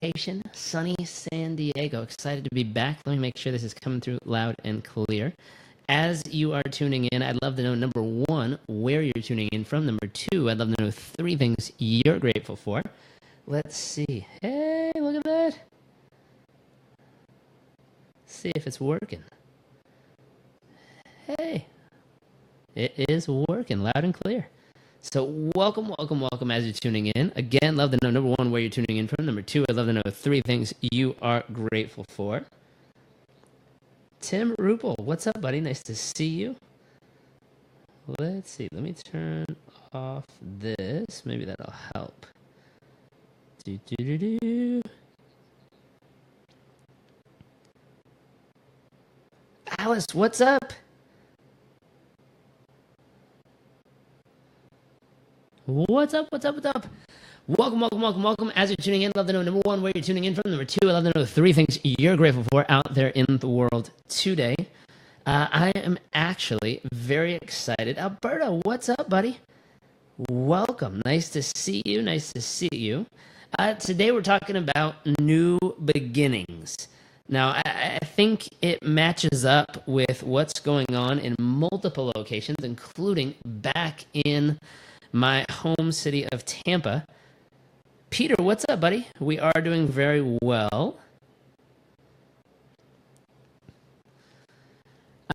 location, sunny San Diego. Excited to be back. Let me make sure this is coming through loud and clear. As you are tuning in, I'd love to know, number one, where you're tuning in from. Number two, I'd love to know three things you're grateful for. Let's see. Hey, look at that. See if it's working. Hey, it is working loud and clear. So welcome as you're tuning in. Again, love to know, number one, where you're tuning in from. Number two, I'd love to know three things you are grateful for. Tim Rupel, what's up, buddy? Nice to see you. Let's see. Let me turn off this. Maybe that'll help. Alice, what's up? What's up? Welcome. As you're tuning in, I'd love to know, number one, where you're tuning in from. Number two, I'd love to know three things you're grateful for out there in the world today. I am actually very excited. Alberto, what's up, buddy? Welcome. Nice to see you. Today we're talking about new beginnings. Now, I think it matches up with what's going on in multiple locations, including back in my home city of Tampa. Peter, what's up, buddy? We are doing very well.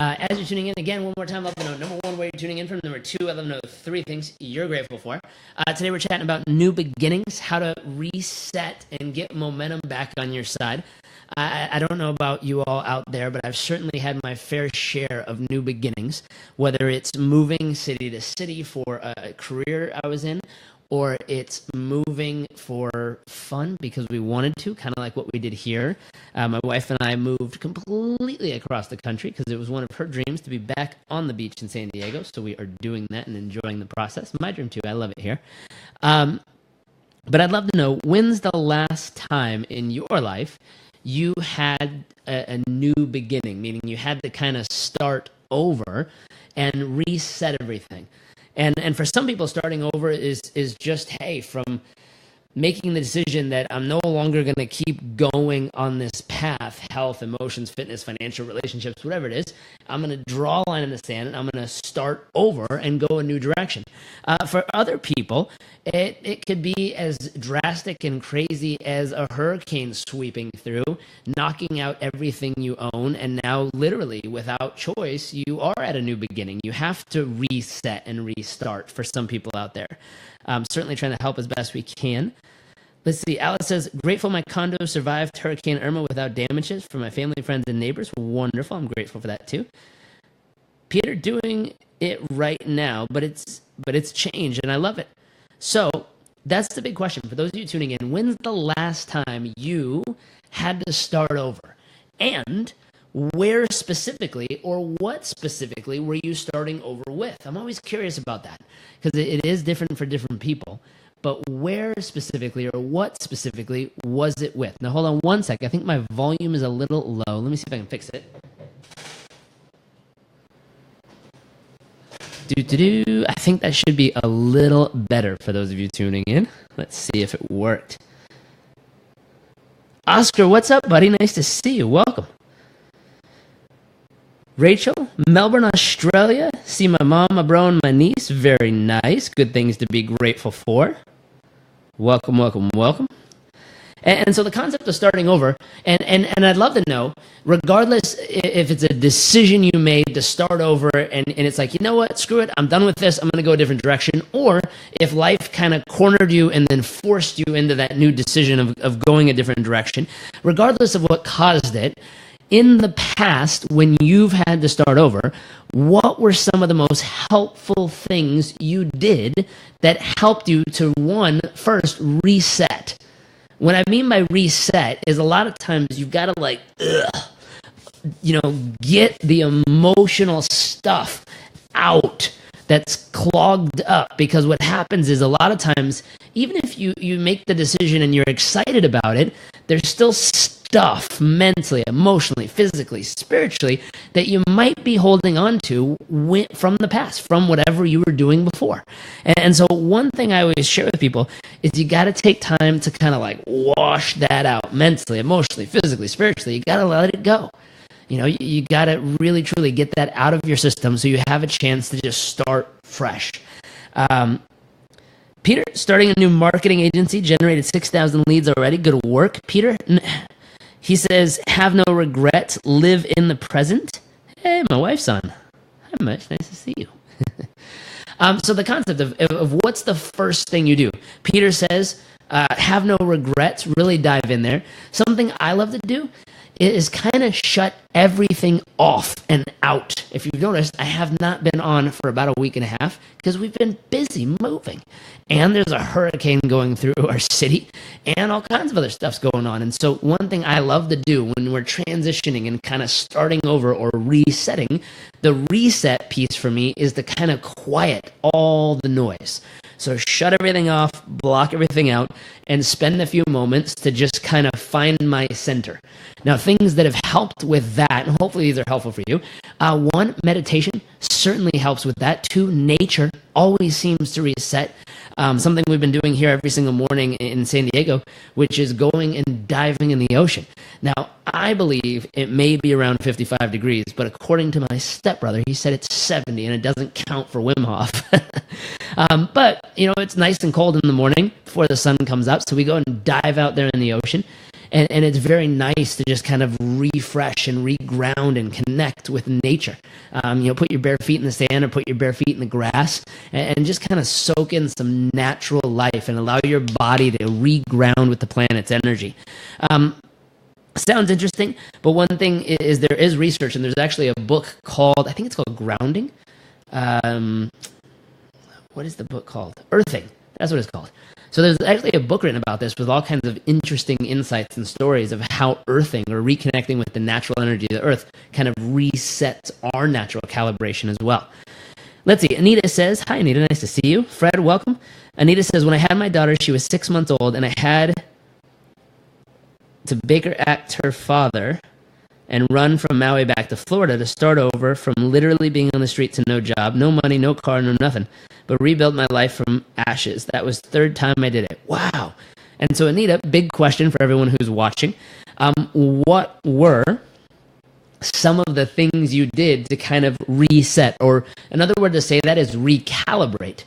As you're tuning in, again, one more time, I'd love to know, number one, where you're tuning in from. Number two, I'd love to know three things you're grateful for. Today we're chatting about new beginnings, how to reset and get momentum back on your side. I don't know about you all out there, but I've certainly had my fair share of new beginnings, whether it's moving city to city for a career I was in, or it's moving for fun because we wanted to, kind of like what we did here. My wife and I moved completely across the country because it was one of her dreams to be back on the beach in San Diego, so we are doing that and enjoying the process. My dream too. I love it here. But I'd love to know, when's the last time in your life you had a new beginning, meaning you had to kind of start over and reset everything. And for some people, starting over is just, hey, from making the decision that I'm no longer going to keep going on this path, health, emotions, fitness, financial relationships, whatever it is. I'm going to draw a line in the sand and I'm going to start over and go a new direction. For other people, it could be as drastic and crazy as a hurricane sweeping through, knocking out everything you own, and now literally without choice, you are at a new beginning. You have to reset and restart for some people out there. Certainly trying to help as best we can. Let's see. Alice says, grateful my condo survived Hurricane Irma without damages for my family, friends, and neighbors. Wonderful. I'm grateful for that too. Peter, doing it right now, but it's changed, and I love it. So that's the big question for those of you tuning in. When's the last time you had to start over? And where specifically, or what specifically, were you starting over with? I'm always curious about that because it is different for different people. But where specifically, or what specifically, was it with? Now, hold on one sec. I think my volume is a little low. Let me see if I can fix it. I think that should be a little better for those of you tuning in. Let's see if it worked. Oscar, what's up, buddy? Nice to see you. Welcome. Rachel, Melbourne, Australia. See my mom, my bro, and my niece. Very nice. Good things to be grateful for. Welcome. And so the concept of starting over, and I'd love to know, regardless if it's a decision you made to start over and it's like, you know what, screw it, I'm done with this, I'm going to go a different direction, or if life kind of cornered you and then forced you into that new decision of going a different direction, regardless of what caused it, in the past, when you've had to start over, what were some of the most helpful things you did that helped you to, first, reset? What I mean by reset is a lot of times you've got to get the emotional stuff out that's clogged up, because what happens is a lot of times, even if you make the decision and you're excited about it, there's still stuff mentally, emotionally, physically, spiritually that you might be holding on to from the past, from whatever you were doing before. And so one thing I always share with people is you got to take time to kind of like wash that out mentally, emotionally, physically, spiritually. You got to let it go. You got to really, truly get that out of your system so you have a chance to just start fresh. Peter, starting a new marketing agency, generated 6,000 leads already. Good work, Peter. He says, have no regrets, live in the present. Hey, my wife's on. Hi, Mitch. Nice to see you. So the concept of what's the first thing you do? Peter says, have no regrets, really dive in there. Something I love to do is kind of shut everything off and out. If you've noticed, I have not been on for about a week and a half because we've been busy moving. And there's a hurricane going through our city and all kinds of other stuff's going on. And so one thing I love to do when we're transitioning and kind of starting over or resetting, the reset piece for me is to kind of quiet all the noise. So shut everything off, block everything out, and spend a few moments to just kind of find my center. Now, things that have helped with that, and hopefully these are helpful for you. One, meditation certainly helps with that. Two, nature always seems to reset. Something we've been doing here every single morning in San Diego, which is going and diving in the ocean. Now, I believe it may be around 55 degrees, but according to my stepbrother, he said it's 70, and it doesn't count for Wim Hof. But, it's nice and cold in the morning before the sun comes up, so we go and dive out there in the ocean. And it's very nice to just kind of refresh and reground and connect with nature. Put your bare feet in the sand or put your bare feet in the grass and just kind of soak in some natural life and allow your body to reground with the planet's energy. Sounds interesting, but one thing is there is research, and there's actually a book called, I think it's called Grounding. What is the book called? Earthing. That's what it's called. So there's actually a book written about this with all kinds of interesting insights and stories of how earthing or reconnecting with the natural energy of the earth kind of resets our natural calibration as well. Let's see. Anita says, hi, Anita. Nice to see you. Fred, welcome. Anita says, when I had my daughter, she was 6 months old, and I had to Baker Act her father and run from Maui back to Florida to start over from literally being on the street to no job, no money, no car, no nothing, but rebuilt my life from ashes. That was the third time I did it. Wow. And so, Anita, big question for everyone who's watching. What were some of the things you did to kind of reset, or another word to say that is recalibrate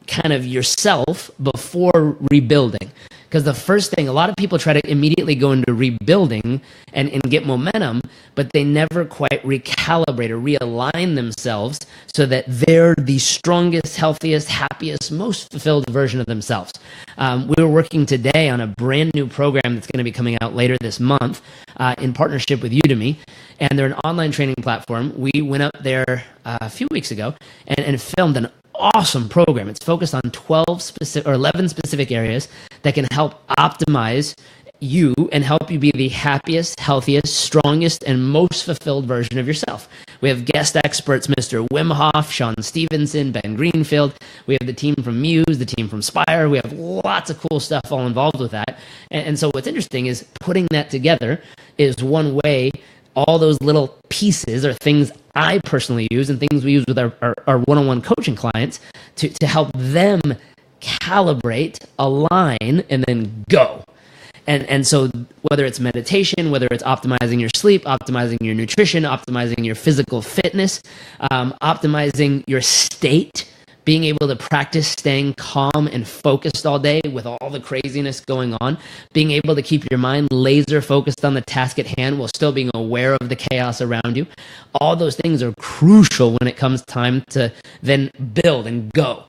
kind of yourself before rebuilding? Because the first thing, a lot of people try to immediately go into rebuilding and get momentum, but they never quite recalibrate or realign themselves so that they're the strongest, healthiest, happiest, most fulfilled version of themselves. We were working today on a brand new program that's going to be coming out later this month in partnership with Udemy, and they're an online training platform. We went up there a few weeks ago and filmed an awesome program. It's focused on 11 specific areas that can help optimize you and help you be the happiest, healthiest, strongest, and most fulfilled version of yourself. We have guest experts, Mr. Wim Hof, Sean Stevenson, Ben Greenfield. We have the team from Muse, the team from Spire. We have lots of cool stuff all involved with that. And so what's interesting is putting that together is one way. All those little pieces are things I personally use and things we use with our one-on-one coaching clients to help them calibrate, align, and then go. And so whether it's meditation, whether it's optimizing your sleep, optimizing your nutrition, optimizing your physical fitness, optimizing your state, being able to practice staying calm and focused all day with all the craziness going on, being able to keep your mind laser focused on the task at hand while still being aware of the chaos around you. All those things are crucial when it comes time to then build and go.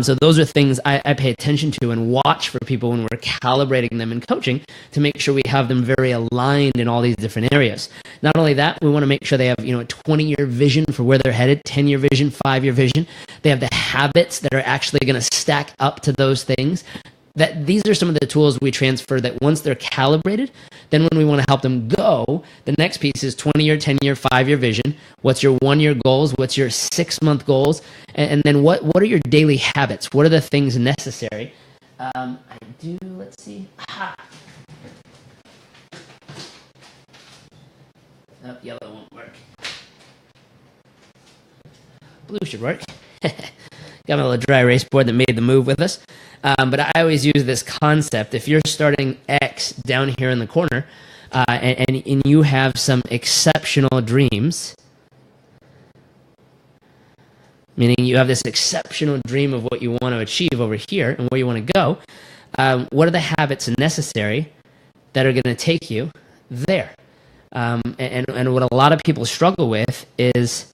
So those are things I pay attention to and watch for people when we're calibrating them in coaching to make sure we have them very aligned in all these different areas. Not only that, we want to make sure they have a 20-year vision for where they're headed, 10-year vision, 5-year vision. They have the habits that are actually going to stack up to those things. That these are some of the tools we transfer that once they're calibrated, then when we want to help them go, the next piece is 20-year, 10-year, 5-year vision. What's your 1-year goals? What's your 6-month goals? And then what are your daily habits? What are the things necessary? Let's see. Oh, yellow won't work. Blue should work. Got my little dry erase board that made the move with us. But I always use this concept. If you're starting X down here in the corner, and you have some exceptional dreams, meaning you have this exceptional dream of what you want to achieve over here and where you want to go, what are the habits necessary that are going to take you there? And what a lot of people struggle with is,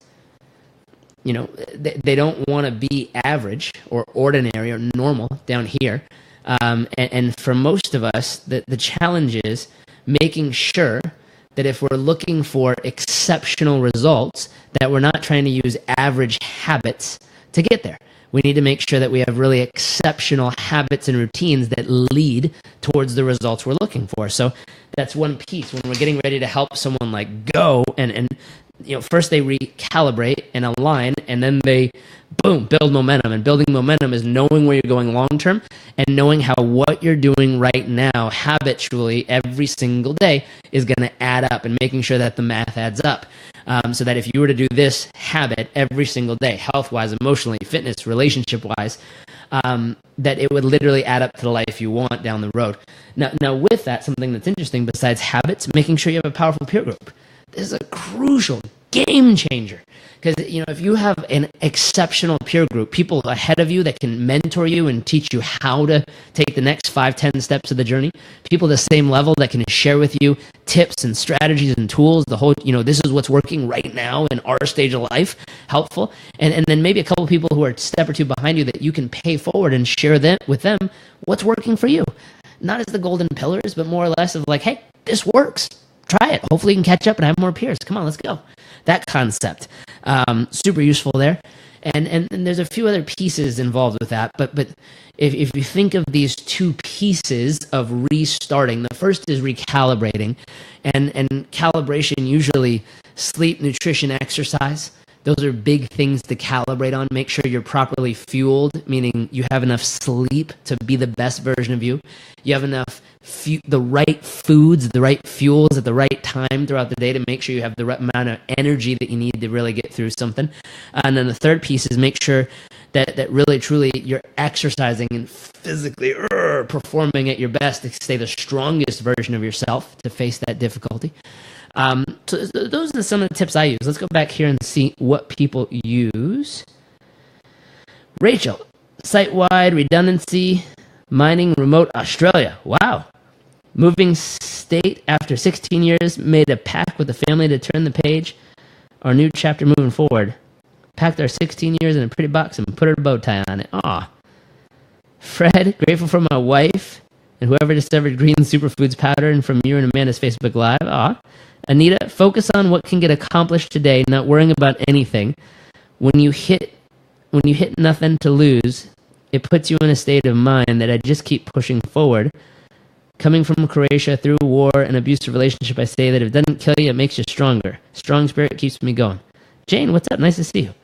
they don't want to be average or ordinary or normal down here. And for most of us, the challenge is making sure that if we're looking for exceptional results, that we're not trying to use average habits to get there. We need to make sure that we have really exceptional habits and routines that lead towards the results we're looking for. So that's one piece. When we're getting ready to help someone go and first they recalibrate and align, and then they, boom, build momentum. And building momentum is knowing where you're going long-term and knowing how what you're doing right now habitually every single day is going to add up, and making sure that the math adds up. So that if you were to do this habit every single day, health-wise, emotionally, fitness, relationship-wise, that it would literally add up to the life you want down the road. Now with that, something that's interesting besides habits, making sure you have a powerful peer group. This is a crucial game changer, because if you have an exceptional peer group, people ahead of you that can mentor you and teach you how to take the next 5-10 steps of the journey, people the same level that can share with you tips and strategies and tools, the whole, this is what's working right now in our stage of life, helpful, and then maybe a couple of people who are a step or two behind you that you can pay forward and share with them what's working for you, not as the golden pillars, but more or less of hey, this works. Try it. Hopefully you can catch up and have more peers. Come on, let's go. That concept. Super useful there. And there's a few other pieces involved with that. But if you think of these two pieces of restarting, the first is recalibrating. And calibration, usually sleep, nutrition, exercise. Those are big things to calibrate on. Make sure you're properly fueled, meaning you have enough sleep to be the best version of you. You have enough the right foods, the right fuels at the right time throughout the day to make sure you have the right amount of energy that you need to really get through something. And then the third piece is make sure that really, truly you're exercising and physically performing at your best to stay the strongest version of yourself to face that difficulty. So those are some of the tips I use. Let's go back here and see what people use. Rachel, site-wide redundancy, mining remote Australia. Wow. Moving state after 16 years, made a pact with the family to turn the page. Our new chapter moving forward. Packed our 16 years in a pretty box and put a bow tie on it. Aw. Fred, grateful for my wife and whoever discovered green superfoods powder, and from you and Amanda's Facebook Live. Aw. Anita, focus on what can get accomplished today, not worrying about anything. When you hit nothing to lose, it puts you in a state of mind that I just keep pushing forward. Coming from Croatia through war and abusive relationship, I say that if it doesn't kill you, it makes you stronger. Strong spirit keeps me going. Jane, what's up? Nice to see you.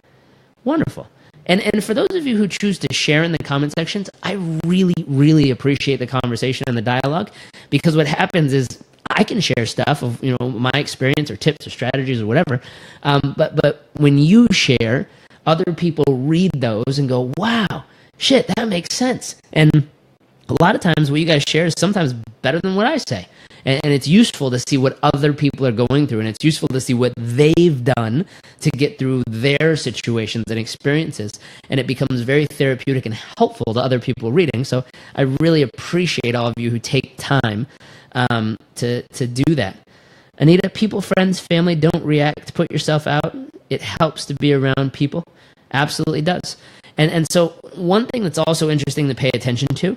Wonderful. And for those of you who choose to share in the comment sections, I really, really appreciate the conversation and the dialogue, because what happens is I can share stuff of my experience or tips or strategies or whatever, but when you share, other people read those and go, wow, shit, that makes sense. And a lot of times what you guys share is sometimes better than what I say. And it's useful to see what other people are going through, and it's useful to see what they've done to get through their situations and experiences, and it becomes very therapeutic and helpful to other people reading. So I really appreciate all of you who take time to do that. Anita, people, friends, family, don't react. Put yourself out. It helps to be around people. Absolutely does. And so one thing that's also interesting to pay attention to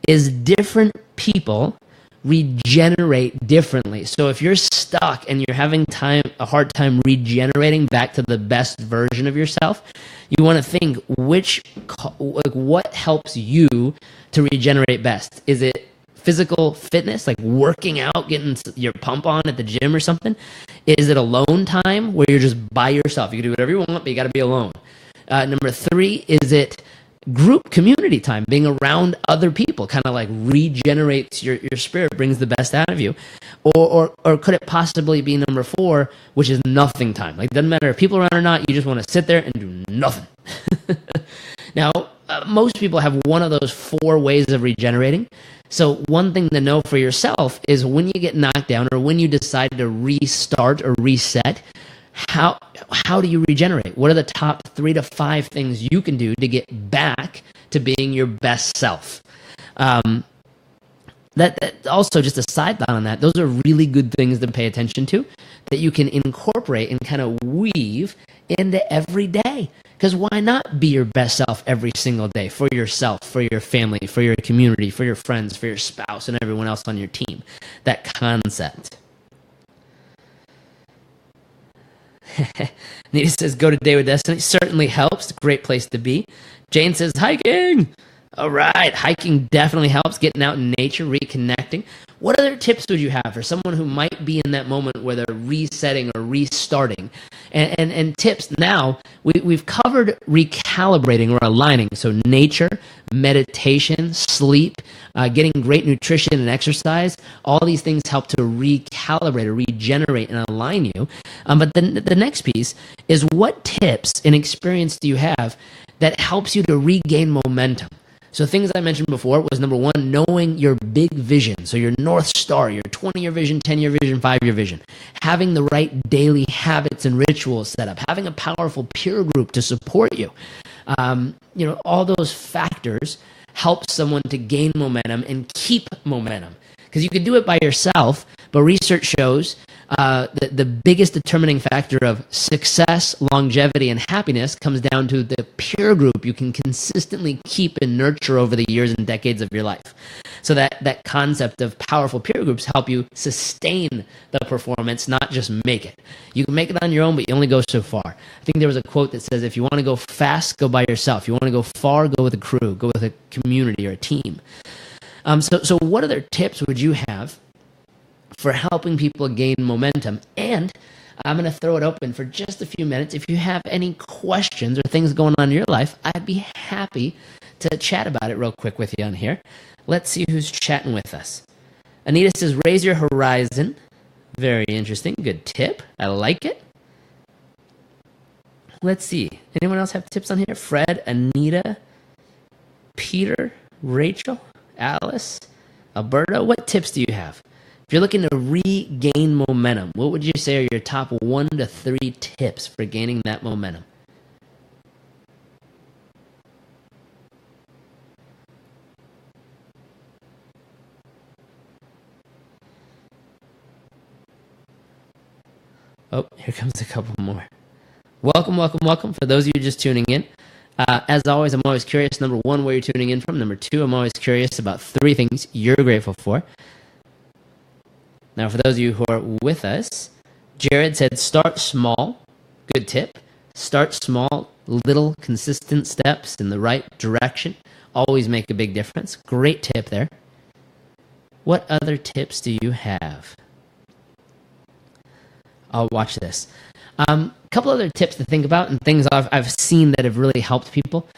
is different people regenerate differently. So if you're stuck and you're having a hard time regenerating back to the best version of yourself, you want to think what helps you to regenerate best. Is it physical fitness, like working out, getting your pump on at the gym or something? Is it alone time where you're just by yourself? You can do whatever you want, but you got to be alone. Number 3, is it Group community time, being around other people, kind of like regenerates your spirit, brings the best out of you. Or could it possibly be number 4, which is nothing time? Like, doesn't matter if people are around or not, you just want to sit there and do nothing. Now, most people have one of those 4 ways of regenerating. So one thing to know for yourself is when you get knocked down or when you decide to restart or reset, how do you regenerate? What are the top 3 to 5 things you can do to get back to being your best self? That also, just a side thought on that, those are really good things to pay attention to that you can incorporate and kind of weave into every day. Because why not be your best self every single day for yourself, for your family, for your community, for your friends, for your spouse, and everyone else on your team? That concept. Nita says, go to Day with Destiny. Certainly helps. Great place to be. Jane says, hiking. All right. Hiking definitely helps. Getting out in nature, reconnecting. What other tips would you have for someone who might be in that moment where they're resetting or restarting? And tips now, we've covered recalibrating or aligning. So nature, meditation, sleep, getting great nutrition and exercise, all these things help to recalibrate or regenerate and align you. But the next piece is, what tips and experience do you have that helps you to regain momentum? So things I mentioned before was, number 1, knowing your big vision. So your North Star, your 20-year vision, 10-year vision, 5-year vision. Having the right daily habits and rituals set up. Having a powerful peer group to support you. All those factors help someone to gain momentum and keep momentum. Because you can do it by yourself, but research shows that the biggest determining factor of success, longevity, and happiness comes down to the peer group you can consistently keep and nurture over the years and decades of your life. So that concept of powerful peer groups help you sustain the performance, not just make it. You can make it on your own, but you only go so far. I think there was a quote that says, if you want to go fast, go by yourself. If you want to go far, go with a crew, go with a community or a team. So what other tips would you have for helping people gain momentum? And I'm going to throw it open for just a few minutes. If you have any questions or things going on in your life, I'd be happy to chat about it real quick with you on here. Let's see who's chatting with us. Anita says, raise your horizon. Very interesting. Good tip. I like it. Let's see. Anyone else have tips on here? Fred, Anita, Peter, Rachel, Alice, Alberto. What tips do you have? If you're looking to regain momentum, what would you say are your top 1 to 3 tips for gaining that momentum? Oh, here comes a couple more. Welcome, welcome, welcome. For those of you just tuning in, as always, I'm always curious, number 1, where you're tuning in from. Number 2, I'm always curious about 3 things you're grateful for. Now, for those of you who are with us, Jared said, start small. Good tip. Start small, little consistent steps in the right direction. Always make a big difference. Great tip there. What other tips do you have? I'll watch this. A couple other tips to think about and things I've seen that have really helped people.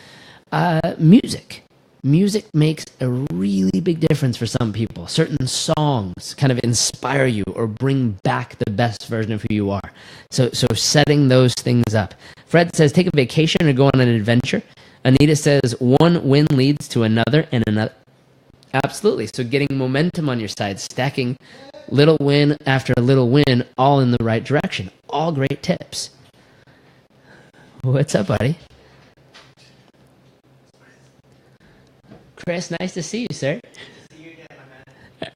Music. Music makes a really big difference for some people. Certain songs kind of inspire you or bring back the best version of who you are. So setting those things up. Fred says, take a vacation or go on an adventure. Anita says, one win leads to another and another. Absolutely. So getting momentum on your side, stacking little win after little win, all in the right direction. All great tips. What's up, buddy? Chris, nice to see you, sir. See you again, my man.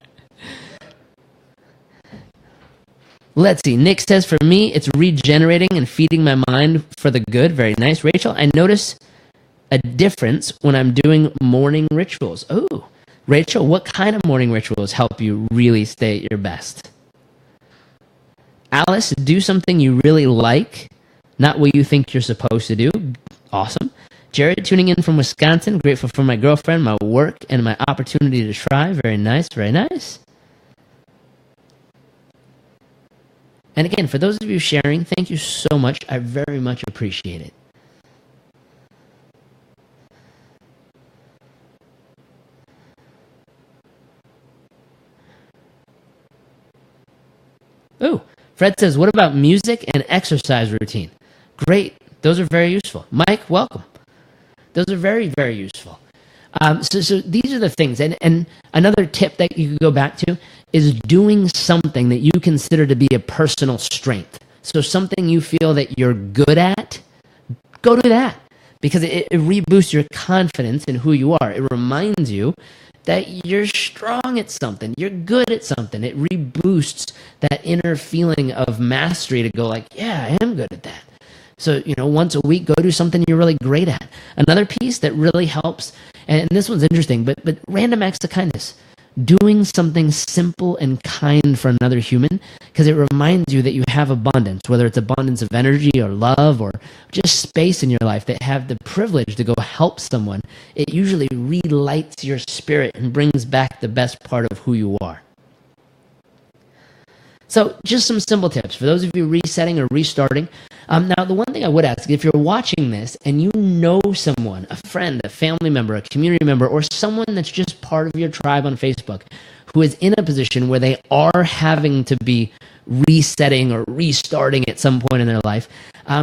Let's see. Nick says, for me, it's regenerating and feeding my mind for the good. Very nice. Rachel, I notice a difference when I'm doing morning rituals. Oh, Rachel, what kind of morning rituals help you really stay at your best? Alice, do something you really like, not what you think you're supposed to do. Awesome. Jared, tuning in from Wisconsin. Grateful for my girlfriend, my work, and my opportunity to try. Very nice, very nice. And again, for those of you sharing, thank you so much. I very much appreciate it. Ooh, Fred says, what about music and exercise routine? Great. Those are very useful. Mike, welcome. Those are very, very useful. So these are the things. And another tip that you could go back to is doing something that you consider to be a personal strength. So something you feel that you're good at, go do that. Because it reboosts your confidence in who you are. It reminds you that you're strong at something. You're good at something. It reboosts that inner feeling of mastery to go like, yeah, I am good at that. So, once a week, go do something you're really great at. Another piece that really helps, and this one's interesting, but random acts of kindness. Doing something simple and kind for another human, because it reminds you that you have abundance, whether it's abundance of energy or love or just space in your life that have the privilege to go help someone. It usually relights your spirit and brings back the best part of who you are. So just some simple tips for those of you resetting or restarting. Now, the one thing I would ask, if you're watching this and you know someone, a friend, a family member, a community member, or someone that's just part of your tribe on Facebook who is in a position where they are having to be resetting or restarting at some point in their life,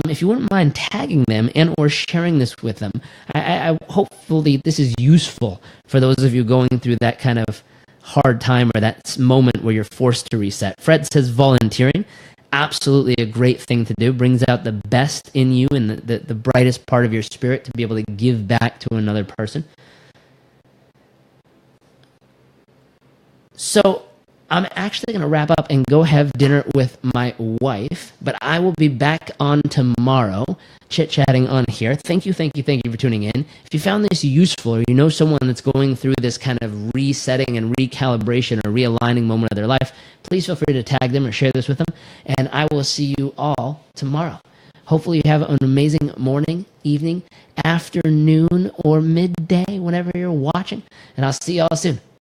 if you wouldn't mind tagging them and or sharing this with them, I hopefully this is useful for those of you going through that kind of hard time or that moment where you're forced to reset. Fred says volunteering, absolutely a great thing to do. Brings out the best in you and the brightest part of your spirit to be able to give back to another person. So I'm actually going to wrap up and go have dinner with my wife, but I will be back on tomorrow chit-chatting on here. Thank you for tuning in. If you found this useful or you know someone that's going through this kind of resetting and recalibration or realigning moment of their life, please feel free to tag them or share this with them, and I will see you all tomorrow. Hopefully you have an amazing morning, evening, afternoon, or midday, whenever you're watching, and I'll see you all soon.